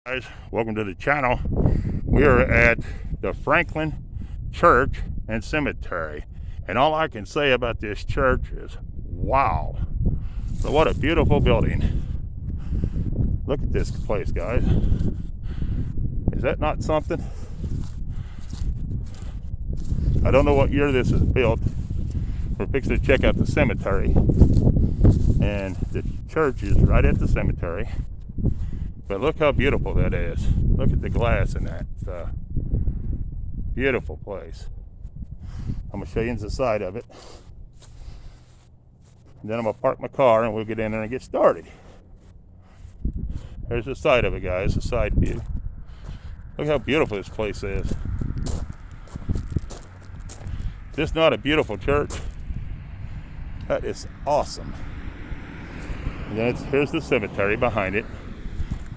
Guys, welcome to the channel. We are at the Franklin Church and Cemetery, and all I can say about this church is wow. So what a beautiful building. Look at this place, guys. Is that not something? I don't know what year this is built. We're fixing to check out the cemetery, and the church is right at the cemetery. But look how beautiful that is. Look at the glass in that. Beautiful place. I'm going to show you the side of it. And then I'm going to park my car and we'll get in there and get started. There's the side of it, guys, the side view. Look how beautiful this place is. Is this not a beautiful church? That is awesome. And then here's the cemetery behind it.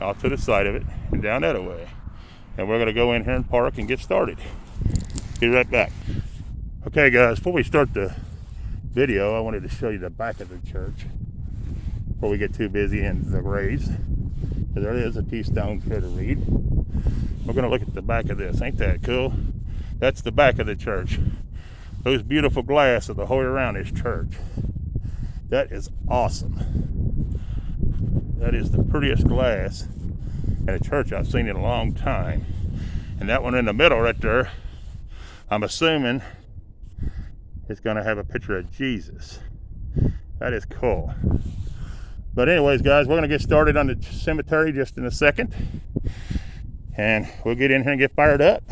Off to the side of it and down that way. And we're going to go in here and park and get started. Be right back. Okay guys, before we start the video, I wanted to show you the back of the church before we get too busy in the graves. There is a few stones here to read. We're going to look at the back of this. Ain't that cool? That's the back of the church. Those beautiful glass of the whole way around this church. That is awesome. That is the prettiest glass in a church I've seen in a long time. And that one in the middle right there, I'm assuming it's going to have a picture of Jesus. That is cool. But anyways, guys, we're going to get started on the cemetery just in a second. And we'll get in here and get fired up.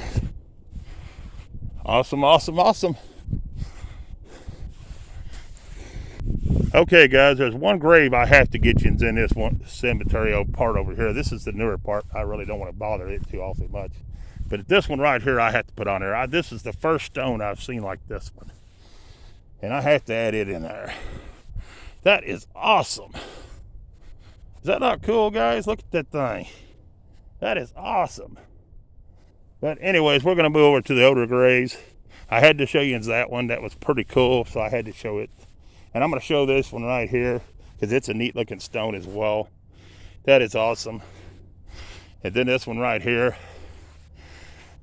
Awesome, awesome, awesome. Okay guys, there's one grave I have to get you in this one cemetery part over here. This is the newer part. I really don't want to bother it too awfully much. But this one right here I have to put on there. This is the first stone I've seen like this one. And I have to add it in there. That is awesome. Is that not cool, guys? Look at that thing. That is awesome. But anyways, we're going to move over to the older graves. I had to show you that one. That was pretty cool, so I had to show it. And I'm going to show this one right here because it's a neat looking stone as well. That is awesome. And then this one right here.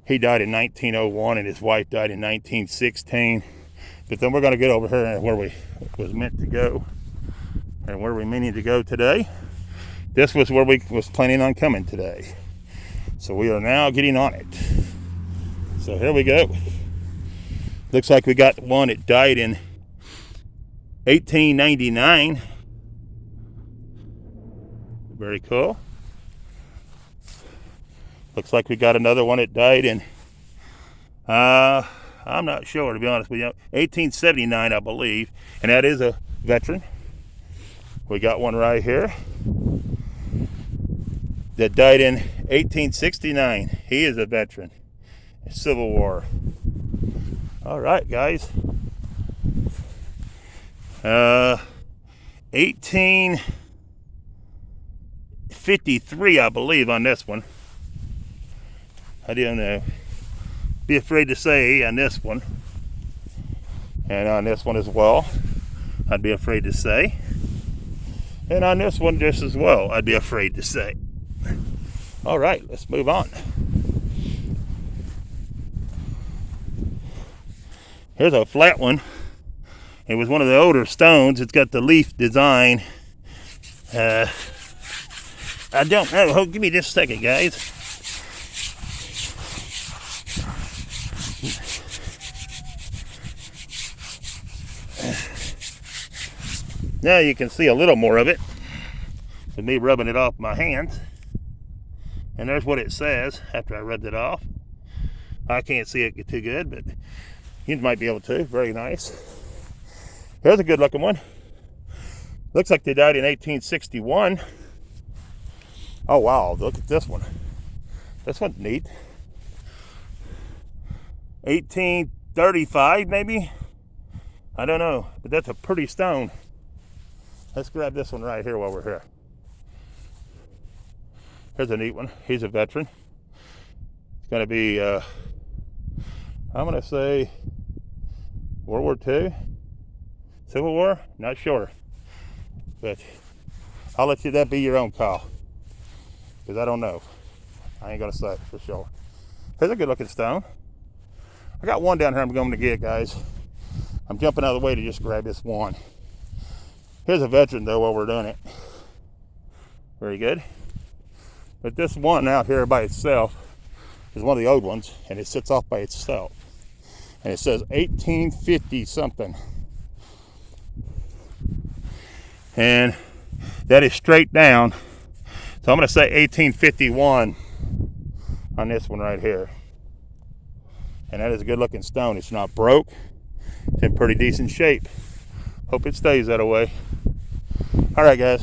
He died in 1901 and his wife died in 1916. But then we're going to get over here where we was meant to go and where we're meaning to go today. This was where we was planning on coming today. So we are now getting on it. So here we go. Looks like we got one that died in 1899. Very cool. Looks like we got another one that died in I'm not sure, to be honest with you, 1879 I believe, and that is a veteran. We got one right here that died in 1869. He is a veteran, Civil War. All right guys, 1853 I believe on this one. I don't know, be afraid to say on this one, and on this one as well I'd be afraid to say, and on this one just as well I'd be afraid to say. All right, let's move on. Here's a flat one. It was one of the older stones. It's got the leaf design. I don't know. Oh, give me just a second, guys. Now you can see a little more of it with me rubbing it off my hands. And there's what it says after I rubbed it off. I can't see it too good, but you might be able to. Very nice. Here's a good looking one. Looks like they died in 1861. Oh wow, look at this one. This one's neat. 1835 maybe? I don't know, but that's a pretty stone. Let's grab this one right here while we're here. Here's a neat one. He's a veteran. It's going to be, I'm going to say World War II, Civil War, not sure. But I'll let that be your own call, because I don't know. I ain't gonna say for sure. Here's a good looking stone. I got one down here I'm going to get, guys. I'm jumping out of the way to just grab this one. Here's a veteran though while we're doing it. Very good. But this one out here by itself is one of the old ones, and it sits off by itself. And it says 1850 something. And that is straight down. So I'm going to say 1851 on this one right here. And that is a good looking stone. It's not broke. It's in pretty decent shape. Hope it stays that way. All right, guys.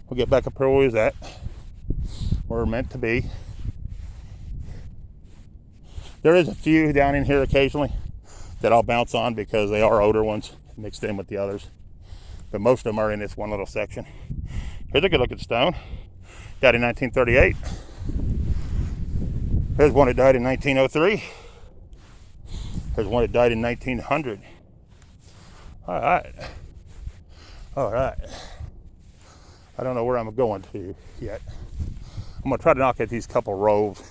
We'll get back up here where we was at. Where we're meant to be. There is a few down in here occasionally that I'll bounce on because they are older ones mixed in with the others. But most of them are in this one little section. Here's a good looking stone. Died in 1938. Here's one that died in 1903. Here's one that died in 1900. All right. All right. I don't know where I'm going to yet. I'm going to try to knock at these couple rows.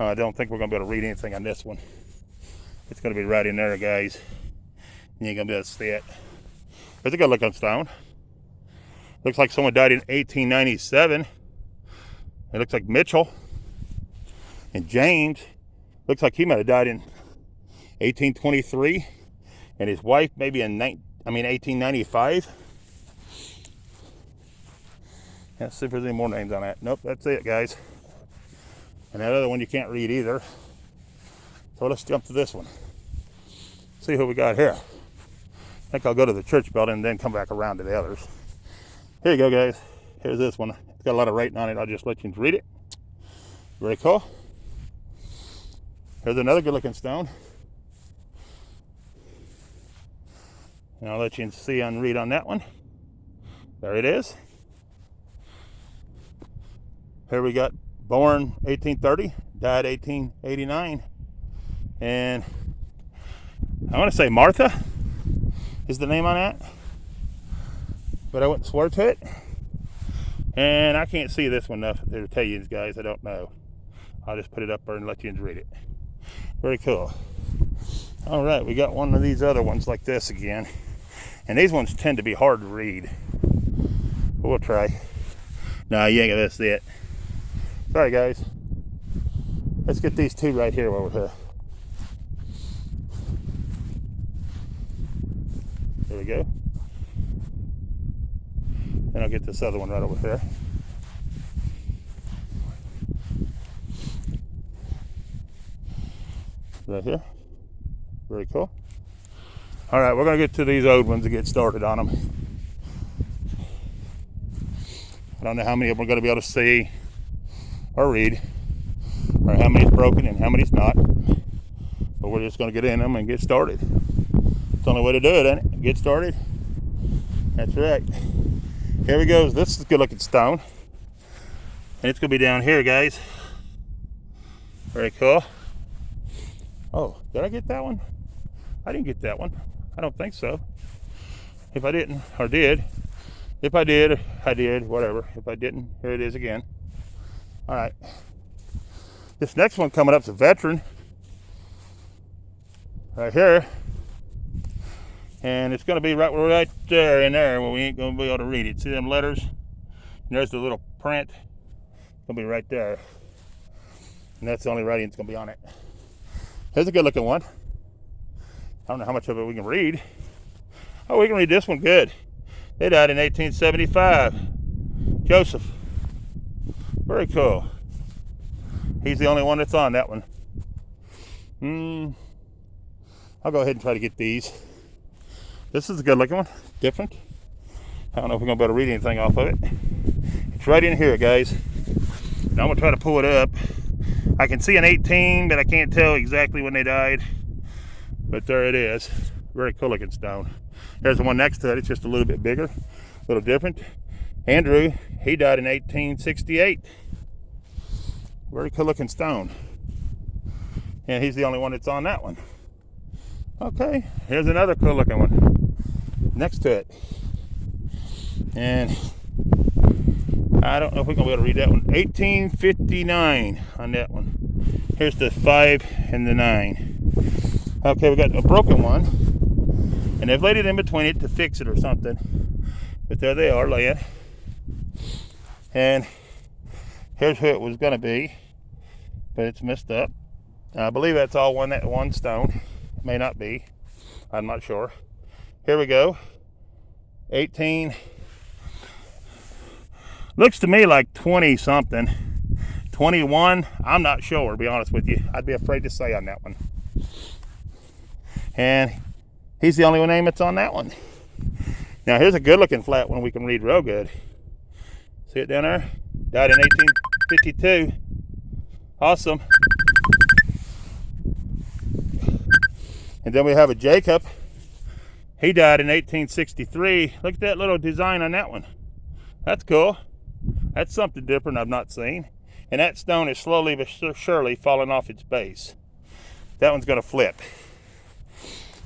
I don't think we're going to be able to read anything on this one. It's going to be right in there, guys. You ain't going to be able to see it. It's a good looking stone. Looks like someone died in 1897. It looks like Mitchell. And James, looks like he might have died in 1823. And his wife maybe in 1895. Let's see if there's any more names on that. Nope, that's it, guys. And that other one you can't read either. So let's jump to this one. See who we got here. I think I'll go to the church building and then come back around to the others. Here you go, guys. Here's this one. It's got a lot of writing on it. I'll just let you read it. Very cool. Here's another good looking stone. And I'll let you see and read on that one. There it is. Here we got born 1830, died 1889. And I want to say Martha is the name on that. But I wouldn't swear to it. And I can't see this one enough to tell you guys. I don't know. I'll just put it up there and let you read it. Very cool. All right, we got one of these other ones like this again. And these ones tend to be hard to read. But we'll try. No, you ain't gonna see it. Sorry, guys. Let's get these two right here over here. There we go. Then I'll get this other one right over here. Right here. Very cool. All right, we're going to get to these old ones and get started on them. I don't know how many of them we're going to be able to see or read, or how many's broken and how many's not. But we're just going to get in them and get started. It's the only way to do it, ain't it? Get started. That's right. Here we go. This is a good looking stone. And it's going to be down here, guys. Very cool. Oh, did I get that one? I didn't get that one. I don't think so. If I didn't, or did. If I did, I did, whatever. If I didn't, here it is again. All right. This next one coming up is a veteran. Right here. And it's going to be right there in there where we ain't going to be able to read it. See them letters? And there's the little print. It's going to be right there. And that's the only writing that's going to be on it. Here's a good looking one. I don't know how much of it we can read. Oh, we can read this one good. They died in 1875. Joseph. Very cool. He's the only one that's on that one. I'll go ahead and try to get these. This is a good looking one. Different. I don't know if we're going to be able to read anything off of it. It's right in here, guys. Now I'm going to try to pull it up. I can see an 18, but I can't tell exactly when they died. But there it is. Very cool looking stone. There's the one next to it. It's just a little bit bigger, a little different. Andrew, he died in 1868. Very cool looking stone. And he's the only one that's on that one. Okay, here's another cool looking one next to it. And I don't know if we're going to be able to read that one. 1859 on that one. Here's the 5 and the 9. Okay, we got a broken one. And they've laid it in between it to fix it or something. But there they are laying. And here's who it was going to be. But it's messed up. I believe that's all one stone. It may not be. I'm not sure. Here we go. 18. Looks to me like 20 something. 21. I'm not sure, to be honest with you. I'd be afraid to say on that one. And he's the only name that's on that one. Now here's a good looking flat one we can read real good. See it down there? Died in 1852. Awesome. And then we have a Jacob. He died in 1863. Look at that little design on that one. That's cool. That's something different I've not seen. And that stone is slowly but surely falling off its base. That one's going to flip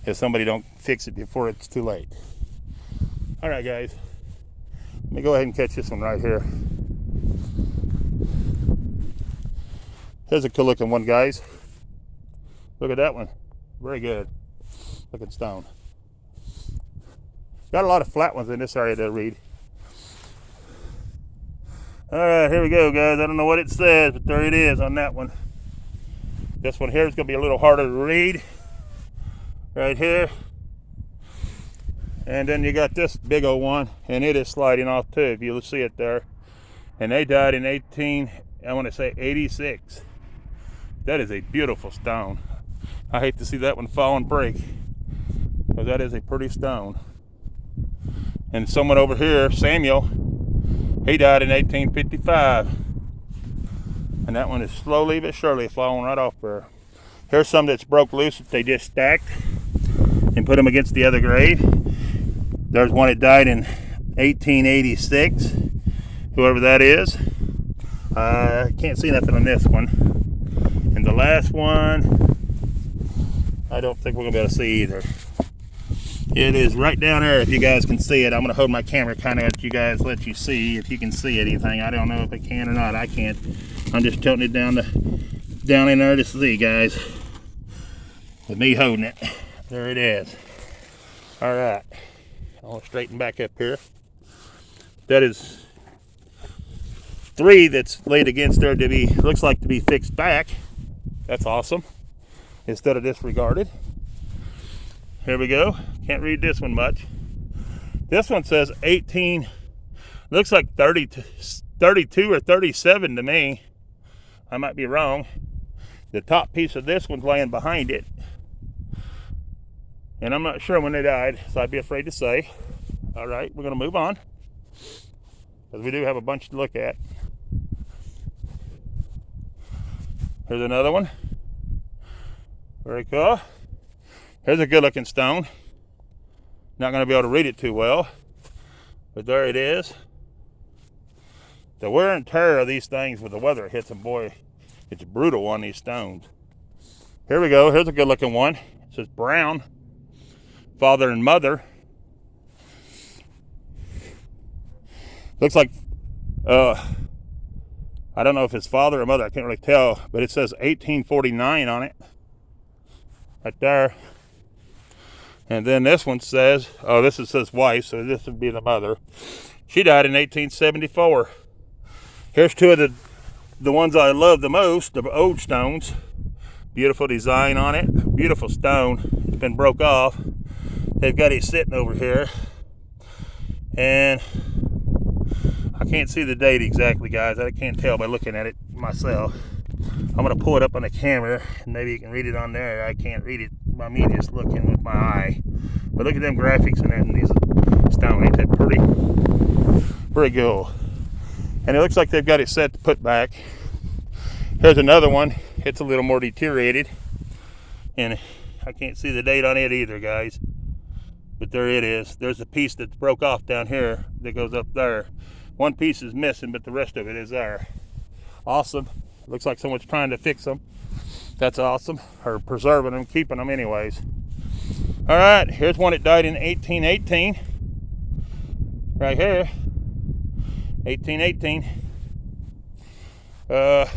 if somebody don't fix it before it's too late. All right, guys. Let me go ahead and catch this one right here. Here's a cool looking one, guys. Look at that one. Very good looking stone. Got a lot of flat ones in this area to read. All right, here we go, guys. I don't know what it says, but there it is on that one. This one here is going to be a little harder to read. Right here. And then you got this big old one, and it is sliding off too, if you'll see it there. And they died in 86. That is a beautiful stone. I hate to see that one fall and break, because that is a pretty stone. And someone over here, Samuel, he died in 1855. And that one is slowly but surely falling right off there. Here's some that's broke loose that they just stacked and put them against the other grave. There's one that died in 1886, whoever that is. I can't see nothing on this one. And the last one, I don't think we're going to be able to see either. It is right down there if you guys can see it. I'm going to hold my camera kind of at you guys, let you see if you can see anything. I don't know if I can or not. I can't. I'm just tilting it down in there to see, guys. With me holding it. There it is. All right. I'll straighten back up here. That is 3 that's laid against there to be, looks like to be fixed back. That's awesome. Instead of disregarded. Here we go. Can't read this one much. This one says 18, looks like 32 or 37 to me. I might be wrong. The top piece of this one's laying behind it. And I'm not sure when they died, so I'd be afraid to say. All right, we're going to move on, because we do have a bunch to look at. Here's another one. Very cool. Here's a good looking stone. Not going to be able to read it too well, but there it is. The wear and tear of these things with the weather hits them, boy, it's brutal on these stones. Here we go. Here's a good looking one. It says Brown, father and mother. Looks like, I don't know if it's father or mother. I can't really tell, but it says 1849 on it. Right there. And then this one says, oh, this says wife, so this would be the mother. She died in 1874. Here's 2 of the ones I love the most, the old stones. Beautiful design on it. Beautiful stone. It's been broke off. They've got it sitting over here. And I can't see the date exactly, guys. I can't tell by looking at it myself. I'm going to pull it up on the camera, and maybe you can read it on there. I can't read it by me just looking with my eye. But look at them graphics in these stone. Ain't that pretty? Pretty cool. And it looks like they've got it set to put back. Here's another one. It's a little more deteriorated. And I can't see the date on it either, guys. But there it is. There's a piece that broke off down here that goes up there. One piece is missing, but the rest of it is there. Awesome. Looks like someone's trying to fix them. That's awesome. Or preserving them, keeping them anyways. All right, here's one that died in 1818. Right here. 1818. I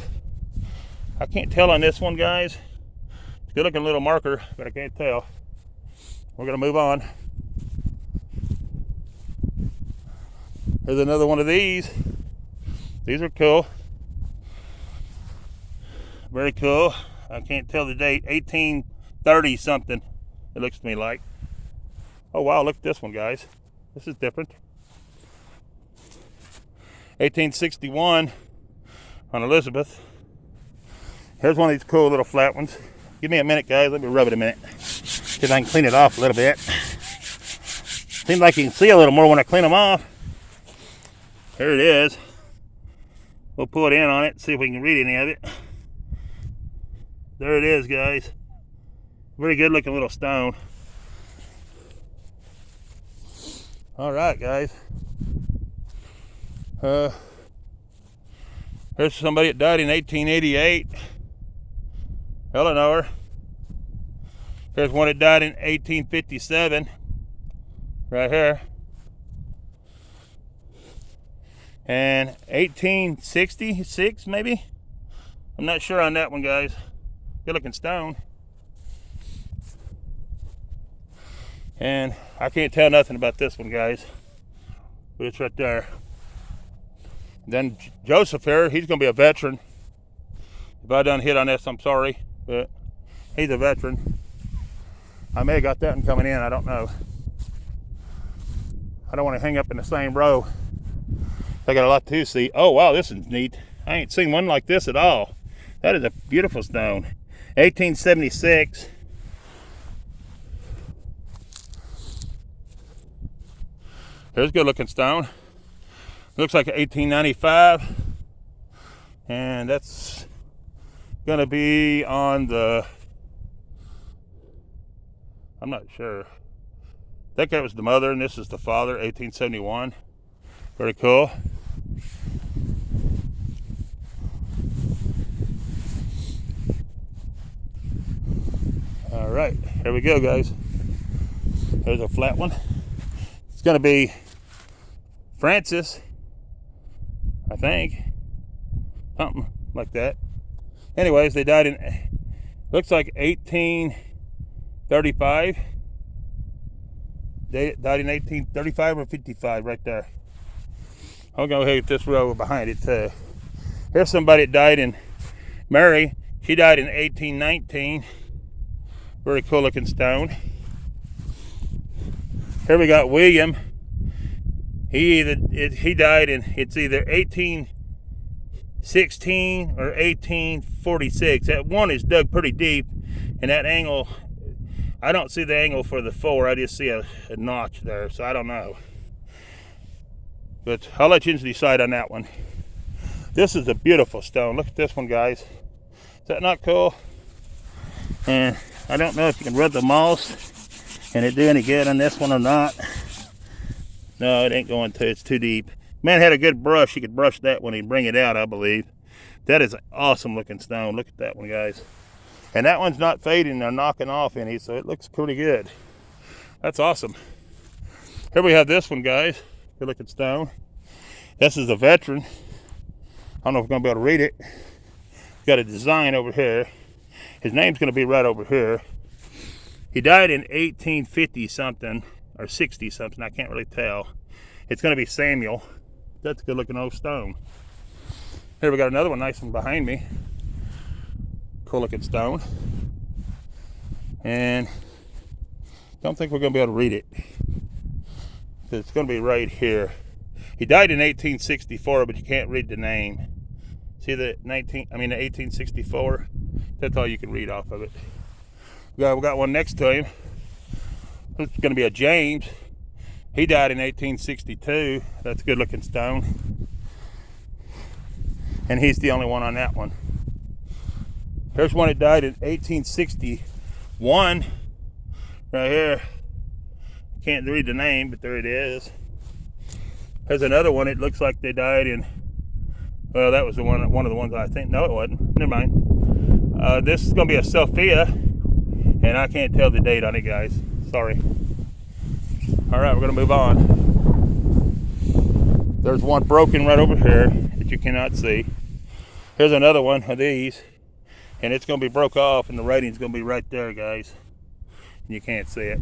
can't tell on this one, guys. It's a good looking little marker, but I can't tell. We're gonna move on. Here's another one of these. These are cool. Very cool. I can't tell the date. 1830 something, it looks to me like. Oh wow, look at this one, guys. This is different. 1861 on Elizabeth. Here's one of these cool little flat ones. Give me a minute, guys. Let me rub it a minute. See if I can clean it off a little bit. Seems like you can see a little more when I clean them off. Here it is. We'll pull it in on it and see if we can read any of it. There it is, guys. Very good looking little stone. All right, guys. Here's somebody that died in 1888. Eleanor. Here's one that died in 1857. Right here. And 1866, maybe? I'm not sure on that one, guys. Good looking stone. And I can't tell nothing about this one, guys. But it's right there. Then Joseph here, he's going to be a veteran. If I done hit on this, I'm sorry. But he's a veteran. I may have got that one coming in, I don't know. I don't want to hang up in the same row. I got a lot to see. Oh wow, this is neat. I ain't seen one like this at all. That is a beautiful stone. 1876. Here's a good looking stone. Looks like 1895. And that's gonna be on the, I'm not sure. I think that was the mother and this is the father, 1871. Very cool. All right, here we go, guys. There's a flat one. It's gonna be Francis, I think. Something like that. Anyways, they died in, looks like 1835. They died in 1835 or 55, right there. I'll go ahead with this row behind it too. Here's somebody that died in, Mary. She died in 1819. Very cool looking stone. Here we got William. He died in, it's either 1816 or 1846. That one is dug pretty deep, and that angle, I don't see the angle for the 4. I just see a notch there, so I don't know. But I'll let you decide on that one. This is a beautiful stone. Look at this one, guys. Is that not cool? And I don't know if you can rub the moss and it do any good on this one or not. No, it ain't going to. It's too deep. Man had a good brush. He could brush that when he bring it out, I believe. That is an awesome looking stone. Look at that one, guys. And that one's not fading or knocking off any, so it looks pretty good. That's awesome. Here we have this one, guys. Good looking stone. This is a veteran. I don't know if we're gonna be able to read it. Got a design over here. His name's gonna be right over here. He died in 1850 something or 60 something. I can't really tell. It's gonna be Samuel. That's a good looking old stone. Here we got another one, nice one behind me. Cool looking stone. And don't think we're gonna be able to read it. It's gonna be right here. He died in 1864, but you can't read the name. See the 1864? That's all you can read off of it. We got one next to him. It's gonna be a James. He died in 1862. That's a good looking stone. And he's the only one on that one. Here's one that died in 1861. Right here. Can't read the name, but there it is. There's another one. It looks like they died in, well, that was one of the ones I think. No, it wasn't. Never mind. This is going to be a Sophia, and I can't tell the date on it, guys. Sorry. All right, we're going to move on. There's one broken right over here that you cannot see. Here's another one of these, and it's going to be broke off, and the writing's going to be right there, guys. And you can't see it.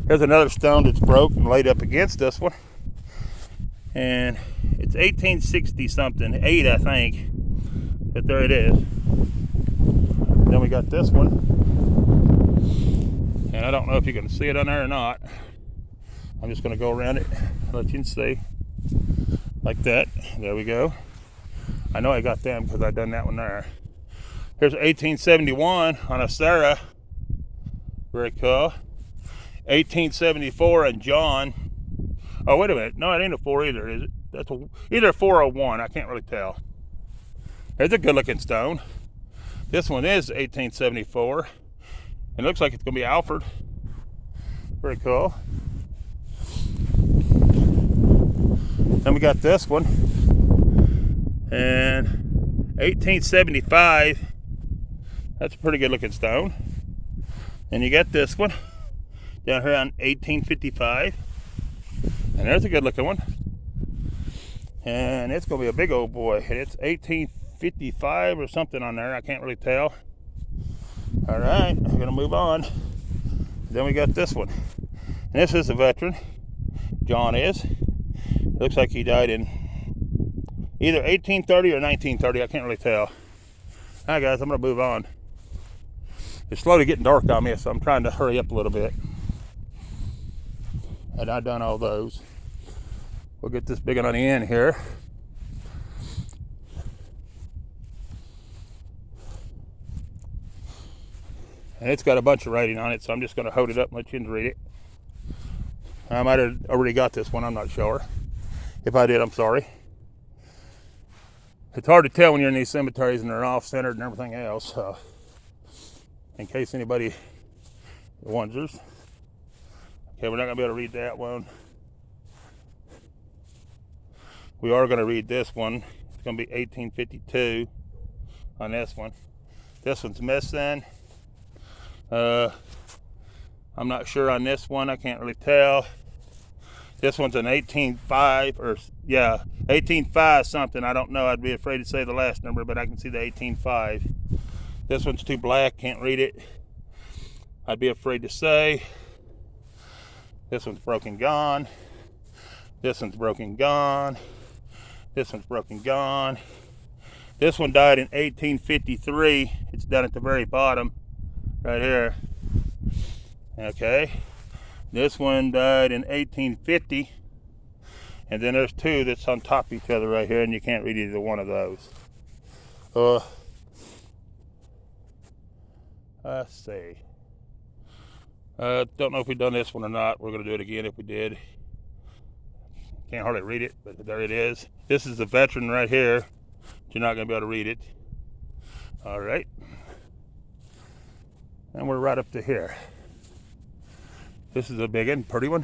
Here's another stone that's broke and laid up against this one. And it's 1860 something, 8 I think. But there it is. Then we got this one. And I don't know if you can see it on there or not. I'm just going to go around it and let you see. Like that. There we go. I know I got them because I done that one there. Here's 1871 on a Sarah. Very cool. 1874 on John. Oh, wait a minute. No, it ain't a 4 either, is it? That's either a 4 or 1. I can't really tell. There's a good looking stone. This one is 1874. It looks like it's going to be Alfred. Very cool. Then we got this one. And 1875. That's a pretty good looking stone. And you got this one down here on 1855. And there's a good looking one. And it's going to be a big old boy. And it's 1855 or something on there. I can't really tell. All right, I'm going to move on. Then we got this one. And this is a veteran. John is. It looks like he died in either 1830 or 1930. I can't really tell. All right, guys, I'm going to move on. It's slowly getting dark on me, so I'm trying to hurry up a little bit. And I've done all those. We'll get this big one on the end here. And it's got a bunch of writing on it, so I'm just going to hold it up and let you read it. I might have already got this one, I'm not sure. If I did, I'm sorry. It's hard to tell when you're in these cemeteries and they're off-centered and everything else. In case anybody wonders. Okay, we're not going to be able to read that one. We are going to read this one. It's going to be 1852 on this one. This one's missing. I'm not sure on this one. I can't really tell. This one's an 1805 or 1805 something. I don't know. I'd be afraid to say the last number, but I can see the 1805. This one's too black. Can't read it. I'd be afraid to say. This one's broken gone. This one's broken gone. This one's broken gone. This one died in 1853. It's down at the very bottom, right here. Okay. This one died in 1850. And then there's two that's on top of each other right here, and you can't read either one of those. Let's see. Don't know if we've done this one or not. We're going to do it again if we did. Can't hardly read it, but there it is. This is the veteran right here. You're not going to be able to read it. All right. And we're right up to here. This is a big one, pretty one.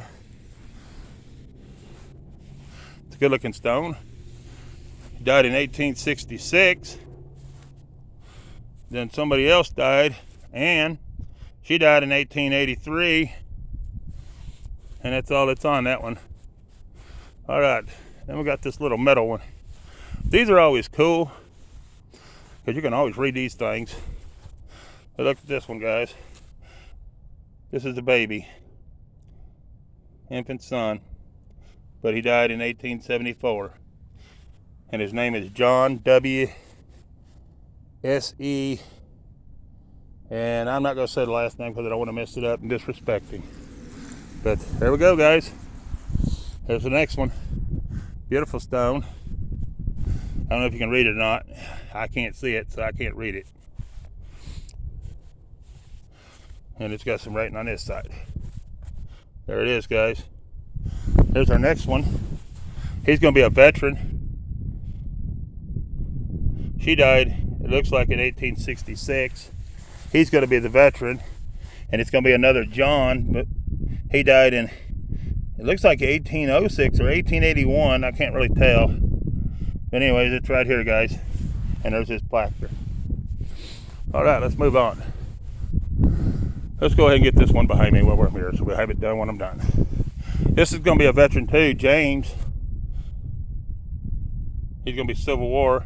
It's a good looking stone. He died in 1866. Then somebody else died, and she died in 1883. And that's all that's on that one. All right, then we got this little metal one. These are always cool, because you can always read these things. But look at this one, guys. This is the baby. Infant son. But he died in 1874. And his name is John W. S.E. And I'm not going to say the last name because I don't want to mess it up and disrespect him. But there we go, guys. Here's the next one. Beautiful stone. I don't know if you can read it or not. I can't see it, so I can't read it. And it's got some writing on this side. There it is, guys. There's our next one. He's going to be a veteran. She died, it looks like, in 1866. He's going to be the veteran. And it's going to be another John, but he died in, it looks like 1806 or 1881. I can't really tell. But anyways, it's right here, guys. And there's his plaque there. All right, let's move on. Let's go ahead and get this one behind me while we're here, so we'll have it done when I'm done. This is going to be a veteran too, James. He's gonna be Civil War.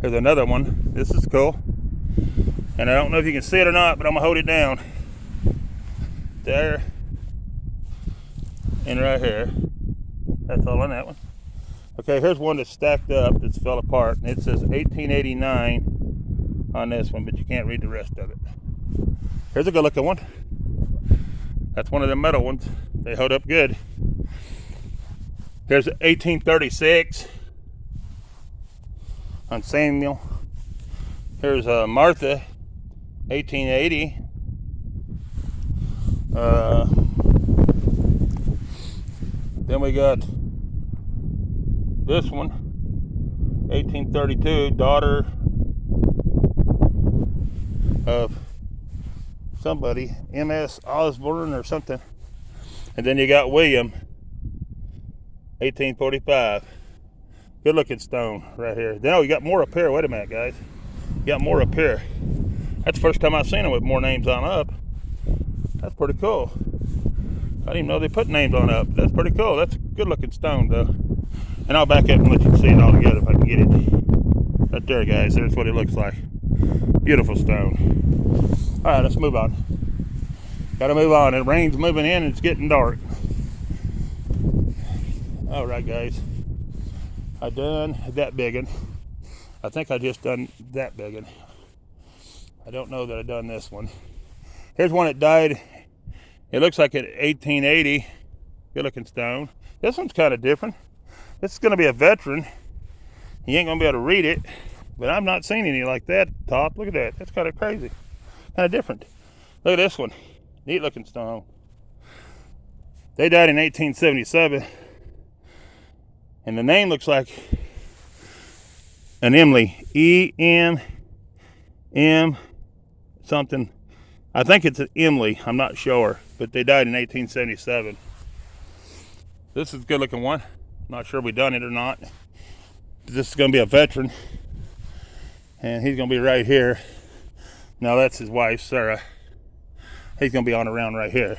Here's another one. This is cool. And I don't know if you can see it or not, but I'm gonna hold it down. There. And right here. That's all on that one. Okay, here's one that's stacked up that's fell apart. And it says 1889 on this one, but you can't read the rest of it. Here's a good looking one. That's one of the metal ones. They hold up good. Here's 1836 on Samuel. Here's Martha, 1880. Then we got this one, 1832, daughter of somebody, M.S. Osborne or something. And then you got William, 1845. Good looking stone right here. Now you got more up here. Wait a minute, guys. You got more up here. That's the first time I've seen them with more names on up. That's pretty cool. I didn't even know they put names on up. That's pretty cool. That's a good looking stone though. And I'll back up and let you see it all together if I can get it. Right there, guys. There's what it looks like. Beautiful stone. All right, let's move on. Gotta move on. The rain's moving in and it's getting dark. All right, guys. I done that biggin. I think I just done that biggin. I don't know that I done this one. Here's one that died. It looks like an 1880. Good looking stone. This one's kind of different. This is going to be a veteran. You ain't going to be able to read it, but I've not seen any like that top. Look at that. That's kind of crazy. Kind of different. Look at this one. Neat looking stone. They died in 1877. And the name looks like an Emily. E-M-M something. I think it's an Emily. I'm not sure. But they died in 1877. This is a good looking one. Not sure we done it or not. This is going to be a veteran. And he's going to be right here. Now that's his wife, Sarah. He's going to be on around right here.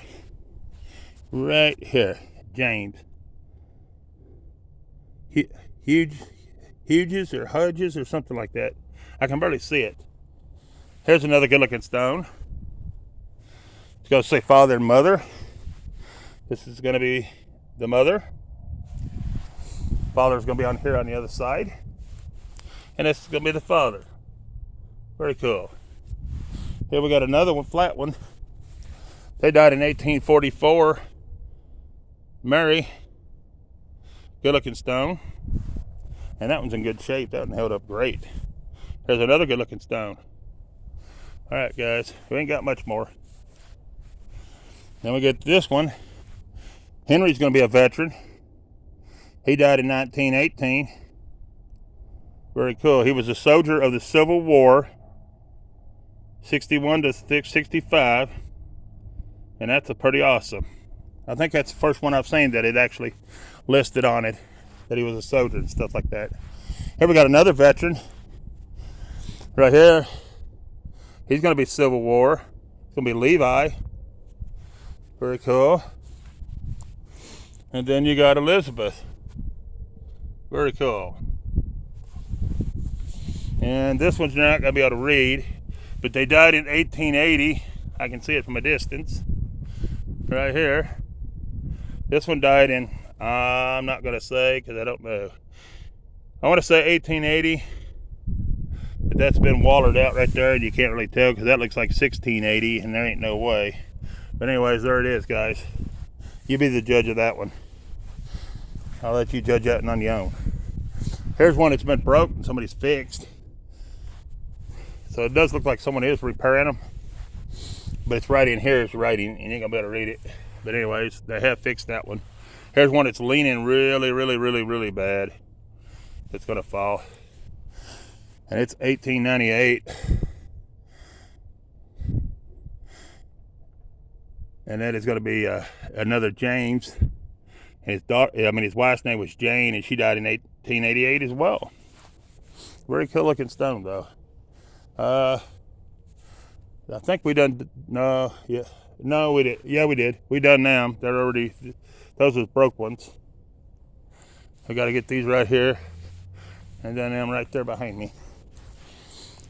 Right here. James. Hughes or Hudges or something like that. I can barely see it. Here's another good looking stone. It's going to say father and mother. This is going to be the mother. Father's going to be on here on the other side. And this is going to be the father. Very cool. Here we got another one, flat one. They died in 1844. Mary. Good looking stone. And that one's in good shape. That one held up great. There's another good looking stone. Alright guys, we ain't got much more. Then we get this one. Henry's going to be a veteran. He died in 1918. Very cool. He was a soldier of the Civil War, 61 to 65. And that's a pretty awesome. I think that's the first one I've seen that it actually listed on it that he was a soldier and stuff like that. Here we got another veteran right here. He's going to be Civil War. It's going to be Levi. Very cool. And then you got Elizabeth. Very cool. And this one's not going to be able to read, but they died in 1880. I can see it from a distance. Right here. This one died in, I'm not going to say because I don't know. I want to say 1880, but that's been wallered out right there and you can't really tell because that looks like 1680 and there ain't no way. But anyways, there it is, guys. You be the judge of that one. I'll let you judge that on your own. Here's one that's been broke and somebody's fixed. So it does look like someone is repairing them. But it's right in here, it's writing, and you ain't gonna be able to read it. But anyways, they have fixed that one. Here's one that's leaning really bad. It's gonna fall. And it's 1898. And that is gonna be another James. And his daughter, his wife's name was Jane, and she died in 1888 as well. Very cool looking stone though. I think we done, no, yeah, no, we did. Yeah, we did. We done them. They're already, those was broke ones. We got to get these right here. And then them right there behind me.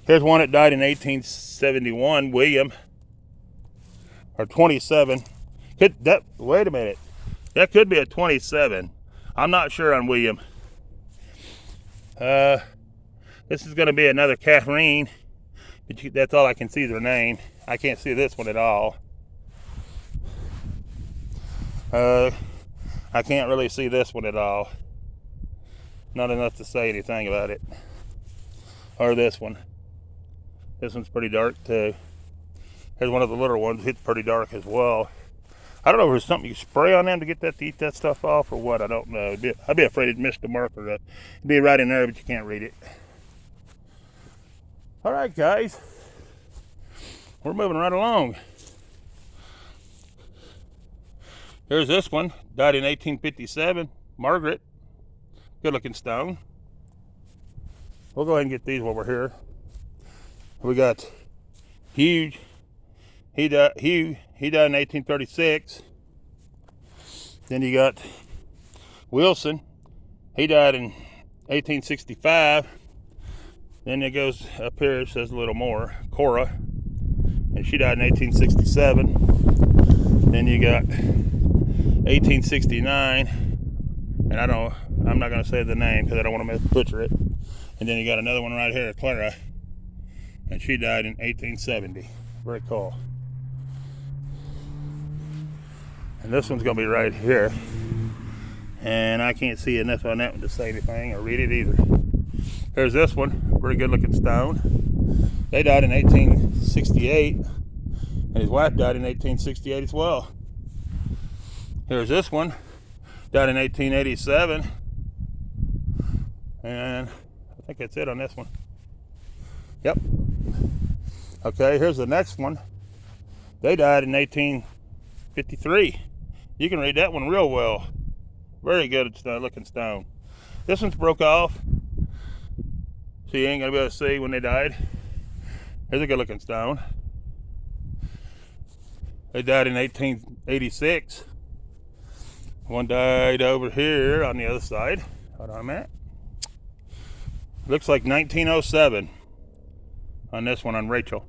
Here's one that died in 1871, William, or 27. Wait a minute. That could be a 27. I'm not sure on William. This is going to be another Catherine. That's all I can see is her name. I can't see this one at all. I can't really see this one at all. Not enough to say anything about it. Or this one. This one's pretty dark too. Here's one of the little ones. It's pretty dark as well. I don't know if there's something you spray on them to get that to eat that stuff off or what. I don't know. I'd be afraid it'd miss the marker. It'd be right in there, but you can't read it. All right, guys. We're moving right along. Here's this one. Died in 1857. Margaret. Good looking stone. We'll go ahead and get these while we're here. We got Hugh. He died in 1836. Then you got Wilson. He died in 1865. Then it goes up here, it says a little more. Cora. And she died in 1867. Then you got 1869. And I'm not going to say the name because I don't want to butcher it. And then you got another one right here, Clara. And she died in 1870. Very cool. And this one's going to be right here. And I can't see enough on that one to say anything or read it either. There's this one. Very good looking stone. They died in 1868. And his wife died in 1868 as well. Here's this one. Died in 1887. And I think that's it on this one. Yep. Okay, here's the next one. They died in 1853. You can read that one real well. Very good looking stone. This one's broke off, so you ain't gonna be able to see when they died. Here's a good looking stone. They died in 1886. One died over here on the other side. Hold on a minute. Looks like 1907 on this one on Rachel.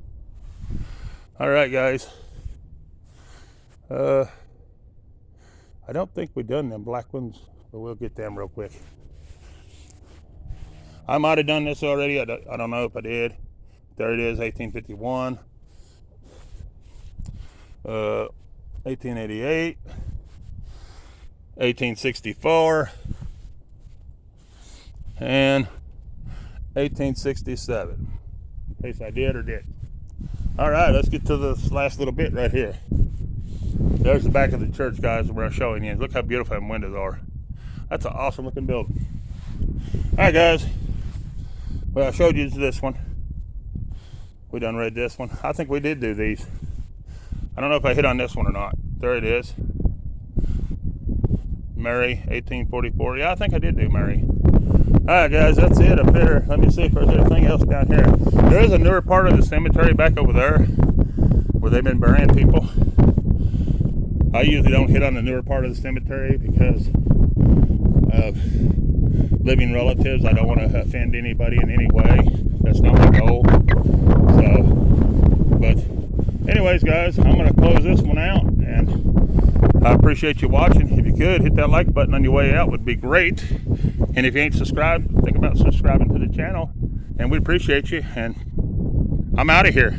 All right, guys. I don't think we've done them black ones, but we'll get them real quick. I might have done this already. I don't know if I did. There it is, 1851, 1888, 1864, and 1867. In case I did or didn't. All right, let's get to this last little bit right here. There's the back of the church, guys, where I'm showing you. Look how beautiful them windows are. That's an awesome looking building. All right, guys. Well, I showed you this one. We done read this one. I think we did do these. I don't know if I hit on this one or not. There it is. Mary, 1844. Yeah, I think I did do Mary. All right, guys, that's it up here. Let me see if there's anything else down here. There is a newer part of the cemetery back over there where they've been burying people. I usually don't hit on the newer part of the cemetery because of living relatives. I don't want to offend anybody in any way. That's not my goal. So, but anyways, guys, I'm going to close this one out, and I appreciate you watching. If you could, hit that like button on your way out, would be great. And if you ain't subscribed, think about subscribing to the channel, and we appreciate you. And I'm out of here.